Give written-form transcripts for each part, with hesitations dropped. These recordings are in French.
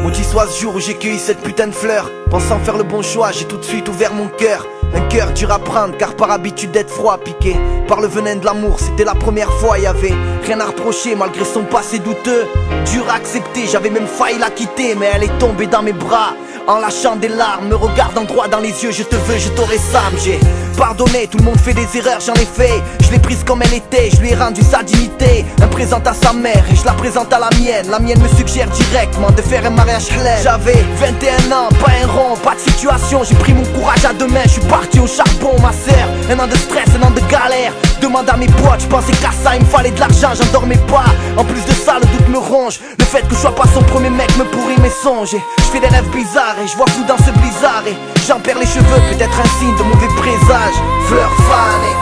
Maudit soit ce jour où j'ai cueilli cette putain de fleur. Pensant faire le bon choix, j'ai tout de suite ouvert mon cœur. Un cœur dur à prendre, car par habitude d'être froid, piqué par le venin de l'amour, c'était la première fois. Y'avait rien à reprocher malgré son passé douteux. Dur à accepter, j'avais même failli la quitter, mais elle est tombée dans mes bras en lâchant des larmes, me regardant droit dans les yeux. Je te veux, je t'aurai Sam. J'ai pardonné, tout le monde fait des erreurs, j'en ai fait. Je l'ai prise comme elle était, je lui ai rendu sa dignité. Elle présente à sa mère et je la présente à la mienne. La mienne me suggère directement de faire un mariage halal. J'avais 21 ans, pas un rond, pas de situation. J'ai pris mon courage à deux mains, je suis parti au charbon, ma sœur. Un an de stress, un an de galère. Demande à mes potes, je pensais qu'à ça il me fallait de l'argent, j'en dormais pas. En plus de ça, le doute me ronge. Le fait que je sois pas son premier mec me pourrit mes songes. Je fais des rêves bizarres et je vois flou dans ce blizzard. Et j'en perds les cheveux, peut-être un signe de mauvais présage. Fleur fanée,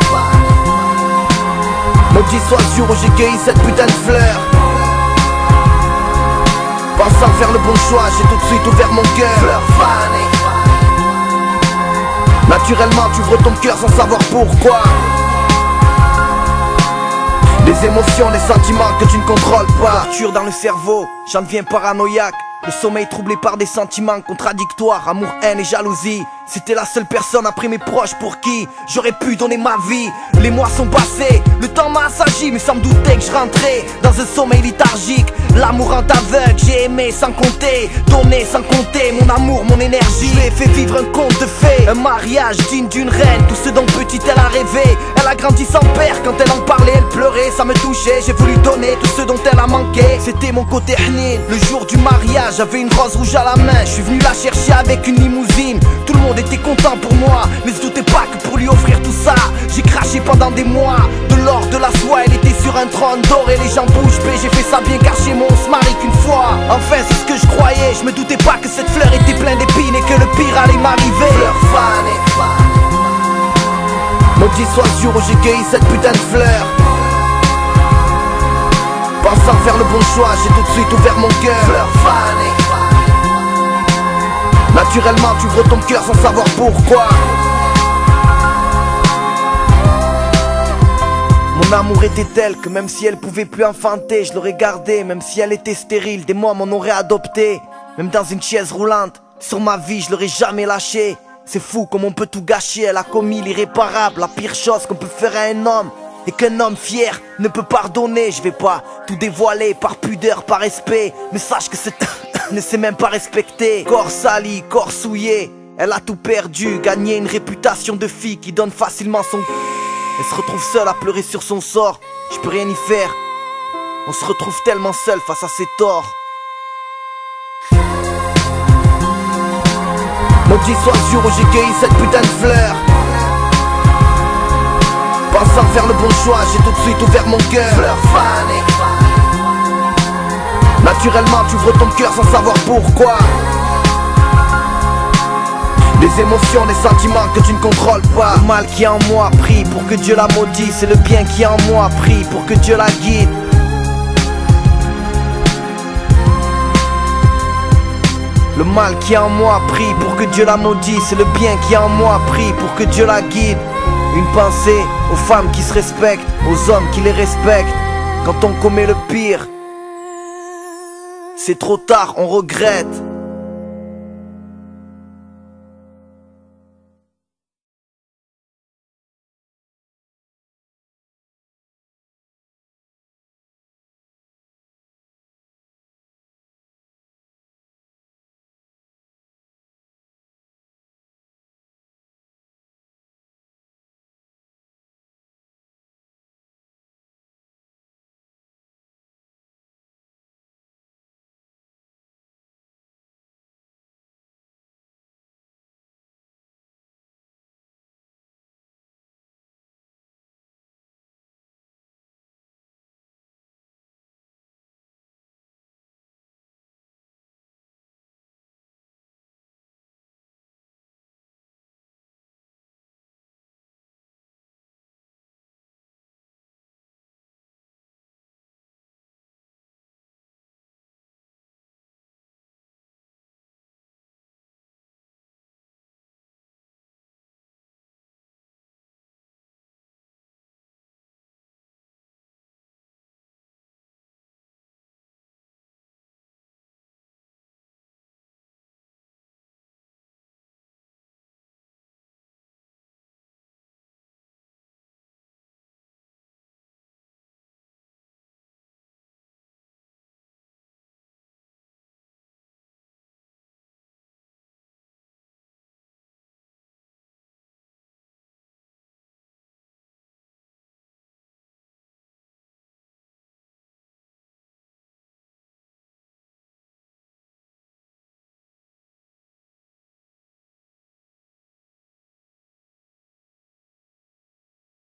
maudit soit le jour où j'ai cueilli cette putain de fleur. Pensant faire le bon choix, j'ai tout de suite ouvert mon cœur. Fleur fanée, naturellement tu ouvres ton cœur sans savoir pourquoi. Les émotions, les sentiments que tu ne contrôles pas. Torture dans le cerveau, j'en deviens paranoïaque. Le sommeil troublé par des sentiments contradictoires. Amour, haine et jalousie. C'était la seule personne après mes proches pour qui j'aurais pu donner ma vie. Les mois sont passés, le temps m'a assagi, mais sans me douter que je rentrais dans un sommeil léthargique. L'amour rend aveugle, j'ai aimé sans compter, donné sans compter mon amour, mon énergie. Je lui ai fait vivre un conte de fées, un mariage digne d'une reine. Tout ce dont petite elle a rêvé. Elle a grandi sans père, quand elle en parlait elle pleurait. Ça me touchait, j'ai voulu donner tout ce dont elle a manqué. C'était mon côté hnin. Le jour du mariage, j'avais une rose rouge à la main. Je suis venu la chercher avec une limousine. Tout le monde était content pour moi, mais se doutait pas que pour lui offrir tout ça, j'ai craché pendant des mois. De l'or, de la soie, elle était sur un trône d'or et les gens bouche bée. J'ai fait ça bien car chez moi on se marie qu'une fois. Enfin c'est ce que je croyais, je me doutais pas que cette fleur était pleine d'épines et que le pire allait m'arriver. Fleur fanée, maudit soit le jour où j'ai cueilli cette putain de fleur. Pensant faire le bon choix, j'ai tout de suite ouvert mon cœur. Fleur fanée, naturellement tu ouvres ton cœur sans savoir pourquoi. Mon amour était tel que même si elle pouvait plus enfanter, je l'aurais gardée. Même si elle était stérile, des mois m'en auraient adopté. Même dans une chaise roulante, sur ma vie je l'aurais jamais lâchée. C'est fou comme on peut tout gâcher, elle a commis l'irréparable. La pire chose qu'on peut faire à un homme, et qu'un homme fier ne peut pardonner. Je vais pas tout dévoiler par pudeur, par respect, mais sache que cette ne sait même pas respecter. Corps sali, corps souillé, elle a tout perdu. Gagné une réputation de fille qui donne facilement son... Elle se retrouve seule à pleurer sur son sort. Je peux rien y faire. On se retrouve tellement seul face à ses torts. Maudit soit le jour où j'ai cueilli cette putain de fleur. Pensant faire le bon choix, j'ai tout de suite ouvert mon cœur. Fleur fanée, naturellement tu ouvres ton cœur sans savoir pourquoi. Les émotions, les sentiments que tu ne contrôles pas. Le mal qui est en moi prie pour que Dieu la maudisse. Et le bien qui est en moi prie pour que Dieu la guide. Le mal qui est en moi prie pour que Dieu la maudisse. Et le bien qui est en moi prie pour que Dieu la guide. Une pensée aux femmes qui se respectent, aux hommes qui les respectent. Quand on commet le pire, c'est trop tard, on regrette.